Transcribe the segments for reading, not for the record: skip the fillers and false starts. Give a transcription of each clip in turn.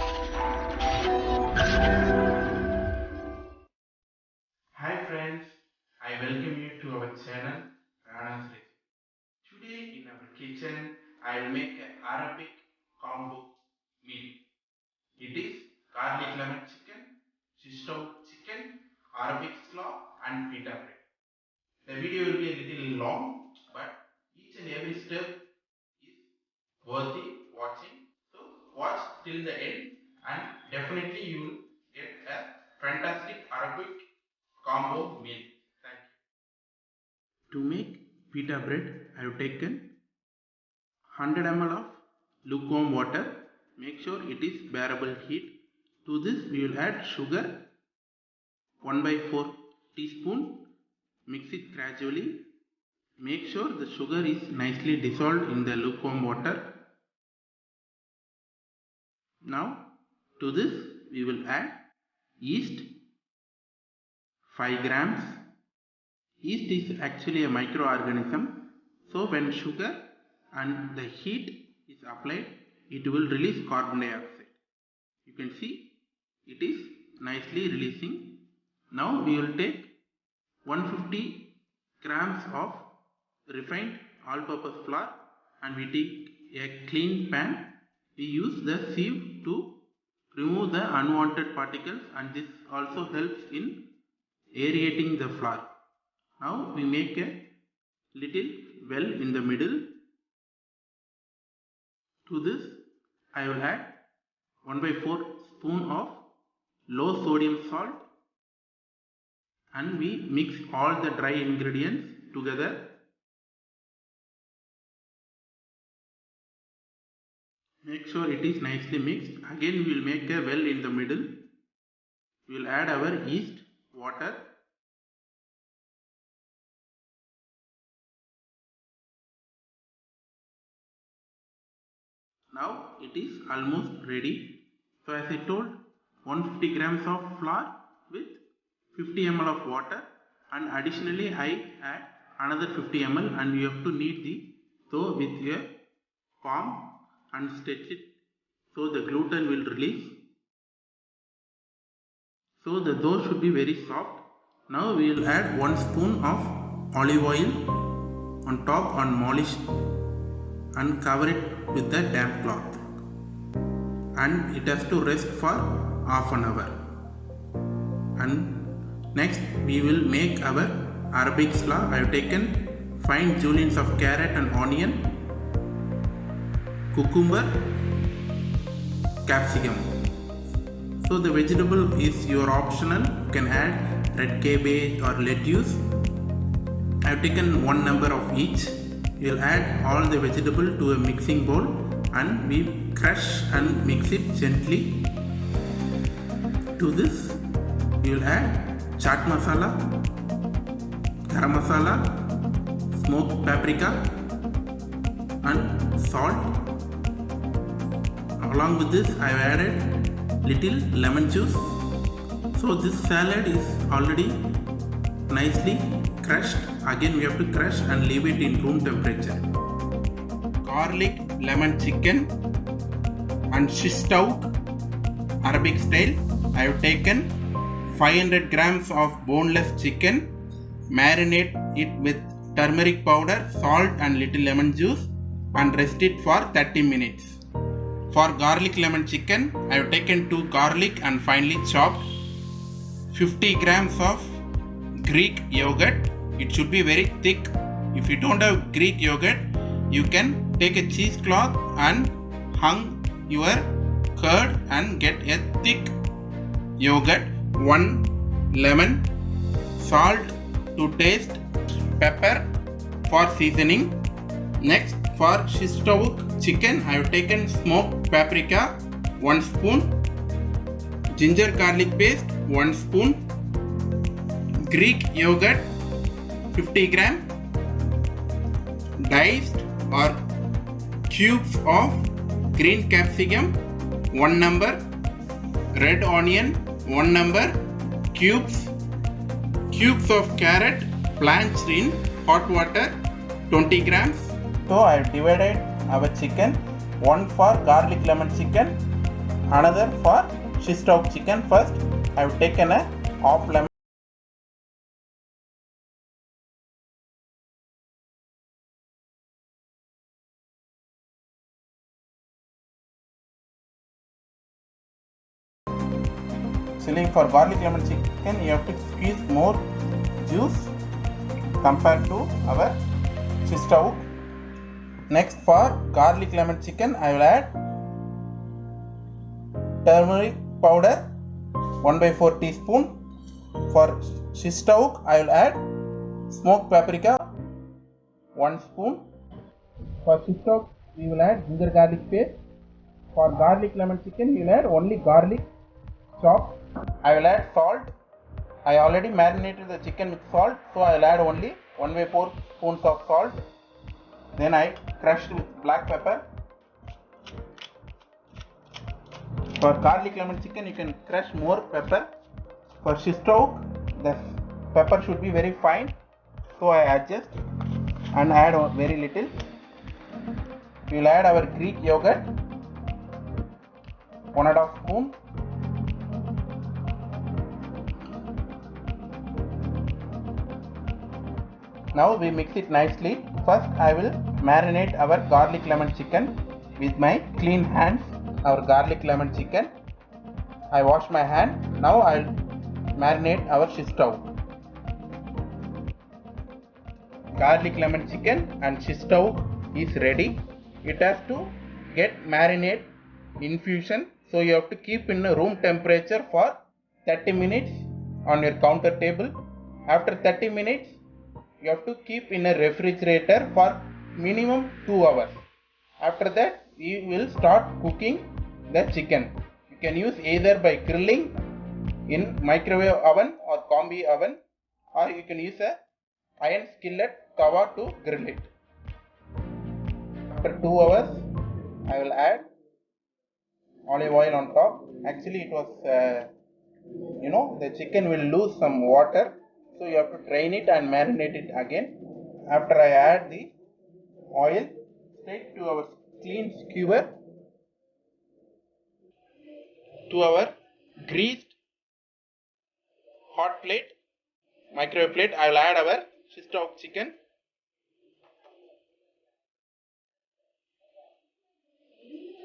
Hi friends, I welcome you to our channel Rana's Recipe. Today in our kitchen I will make an Arabic combo meal. It is garlic lemon chicken, shish chicken, Arabic slaw and pita bread. The video will be a little long, but each and every step is worthy watching. So watch till the end and definitely you will get a fantastic Arabic combo meal. Thank you. To make pita bread, I have taken 100 ml of lukewarm water. Make sure it is bearable heat. To this we will add sugar 1/4 teaspoon. Mix it gradually. Make sure the sugar is nicely dissolved in the lukewarm water. Now to this we will add yeast 5 grams. Yeast is actually a microorganism, so when sugar and the heat is applied, it will release carbon dioxide. You can see it is nicely releasing. Now we will take 150 grams of refined all-purpose flour and we take a clean pan. We use the sieve to remove the unwanted particles, and this also helps in aerating the flour. Now we make a little well in the middle. To this I will add 1/4 spoon of low sodium salt and we mix all the dry ingredients together. Make sure it is nicely mixed. Again we will make a well in the middle. We will add our yeast, water. Now it is almost ready. So as I told, 150 grams of flour with 50 ml of water, and additionally I add another 50 ml, and you have to knead the dough with your palm and stretch it so the gluten will release. So the dough should be very soft. Now we will add 1 spoon of olive oil on top unmolished and cover it with the damp cloth, and it has to rest for half an hour. And next we will make our Arabic slaw. I have taken fine juliennes of carrot and onion, cucumber, capsicum. So the vegetable is your optional. You can add red cabbage or lettuce. I have taken 1 number of each. We will add all the vegetable to a mixing bowl and we crush and mix it gently. To this we will add chaat masala, garam masala, smoked paprika and salt. Along with this I have added little lemon juice. So this salad is already nicely crushed. Again we have to crush and leave it in room temperature. Garlic lemon chicken and shish taouk Arabic style. I have taken 500 grams of boneless chicken. Marinate it with turmeric powder, salt and little lemon juice and rest it for 30 minutes. For garlic lemon chicken, I have taken 2 garlic and finely chopped. 50 grams of Greek yogurt. It should be very thick. If you don't have Greek yogurt, you can take a cheesecloth and hang your curd and get a thick yogurt. 1 lemon, salt to taste, pepper for seasoning. Next, for shish taouk chicken, I have taken smoked paprika 1 spoon, ginger garlic paste 1 spoon, Greek yogurt 50 gram, diced or cubes of green capsicum 1 number, red onion 1 number, cubes of carrot blanched in hot water 20 grams. So I have divided our chicken, 1 for garlic lemon chicken, Another for Shishtauk chicken. First I have taken a half lemon. Chilling for garlic lemon chicken, you have to squeeze more juice compared to our Shishtauk. Next for garlic lemon chicken, I will add turmeric powder 1/4 teaspoon. For Shishtauk, I will add smoked paprika 1 spoon. For Shishtauk, we will add ginger garlic paste. For garlic lemon chicken, we will add only garlic chopped. I will add salt. I already marinated the chicken with salt, so I will add only 1/4 spoons of salt. Then I crushed with black pepper. For garlic lemon chicken, you can crush more pepper. For Shishtauk, the pepper should be very fine, so I adjust and add very little. We will add our Greek yogurt 1.5 spoon. Now we mix it nicely. First I will marinate our garlic lemon chicken with my clean hands. Our garlic lemon chicken, I wash my hand. Now I will marinate our Shishtauk. Garlic lemon chicken and Shishtauk is ready. It has to get marinate infusion, so you have to keep in room temperature for 30 minutes on your counter table. After 30 minutes, you have to keep in a refrigerator for minimum 2 hours. After that, we will start cooking the chicken. You can use either by grilling in microwave oven or combi oven, or you can use a iron skillet tawa to grill it. After 2 hours, I will add olive oil on top. Actually, it was the chicken will lose some water, so you have to drain it and marinate it again. After I add the oil straight to our clean skewer, to our greased hot plate, microwave plate, I will add our Shishtauk chicken.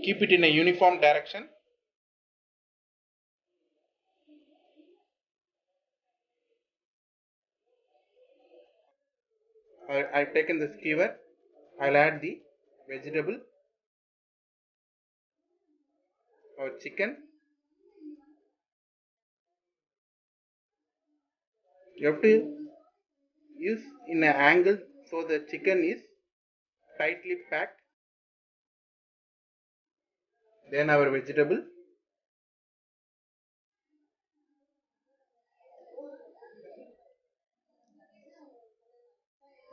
Keep it in a uniform direction. I've taken the skewer. I'll add the vegetable or chicken. You have to use in an angle so the chicken is tightly packed. Then our vegetable.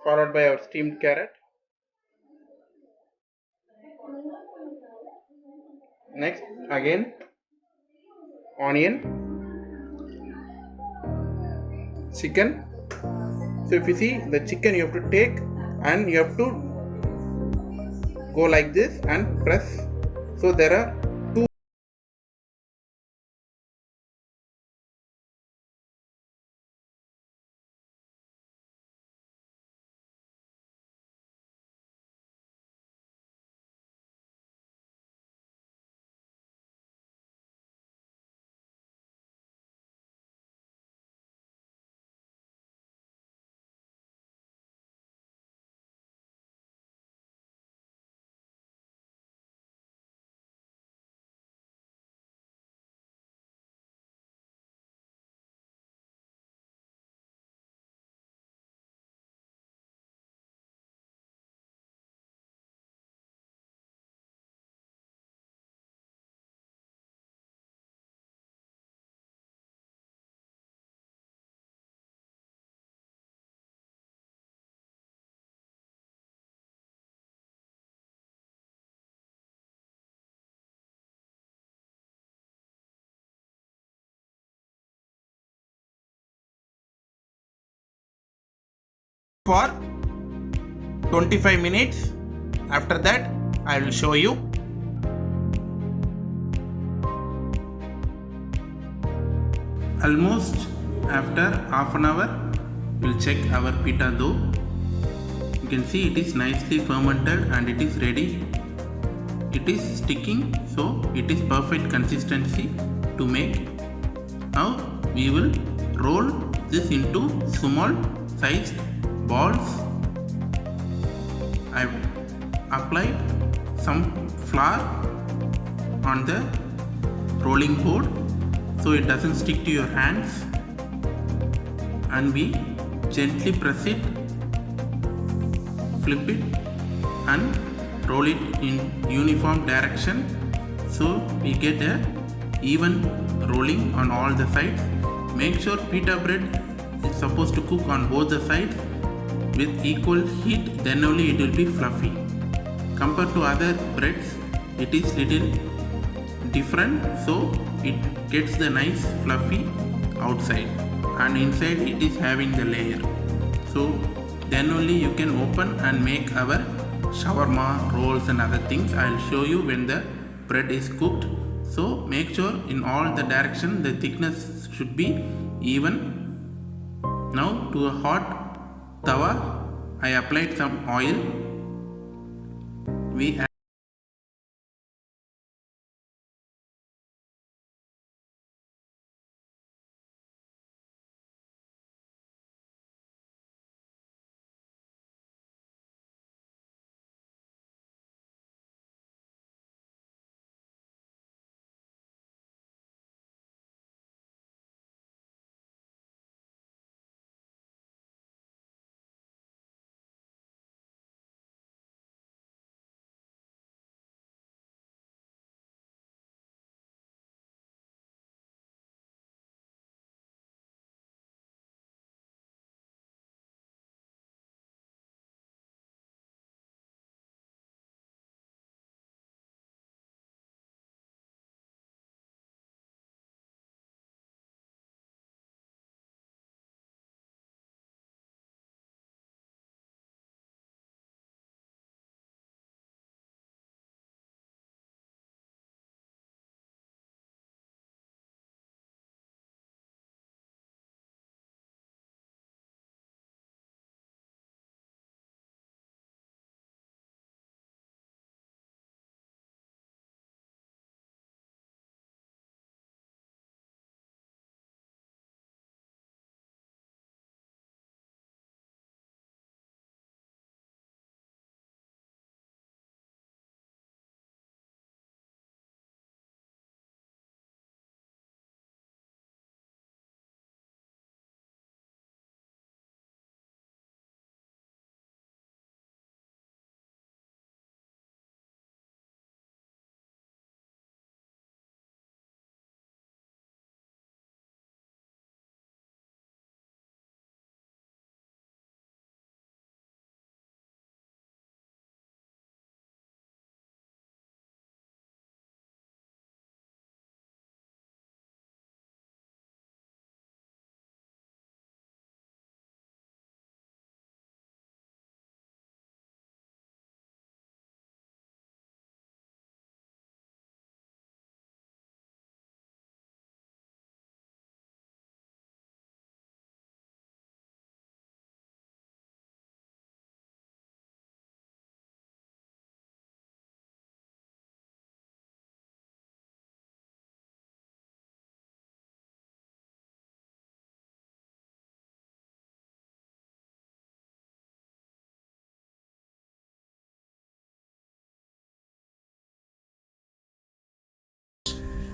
Followed by our steamed carrot. Next, again, onion, chicken. So if you see the chicken, you have to take and you have to go like this and press. So there are two. For 25 minutes. After that, I will show you. Almost after half an hour, we'll check our pita dough. You can see it is nicely fermented and it is ready. It is sticking, so it is perfect consistency to make. Now we will roll this into small sized balls. I have applied some flour on the rolling board so it doesn't stick to your hands, and we gently press it, flip it and roll it in uniform direction so we get a even rolling on all the sides. Make sure pita bread is supposed to cook on both the sides with equal heat, then only it will be fluffy. Compared to other breads, it is little different, so it gets the nice fluffy outside and inside it is having the layer. So then only you can open and make our shawarma, rolls and other things. I'll show you when the bread is cooked. So make sure in all the direction the thickness should be even. Now to a hot tawa, I applied some oil. We add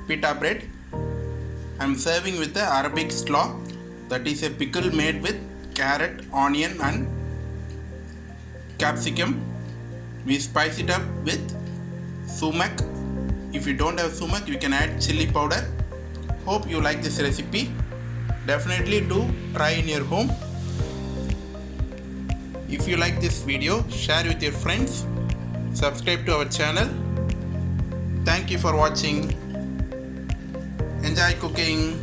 pita bread. I'm serving with the Arabic slaw, that is a pickle made with carrot, onion and capsicum. We spice it up with sumac. If you don't have sumac, you can add chili powder. Hope you like this recipe. Definitely do try in your home. If you like this video, share with your friends. Subscribe to our channel. Thank you for watching. Enjoy cooking.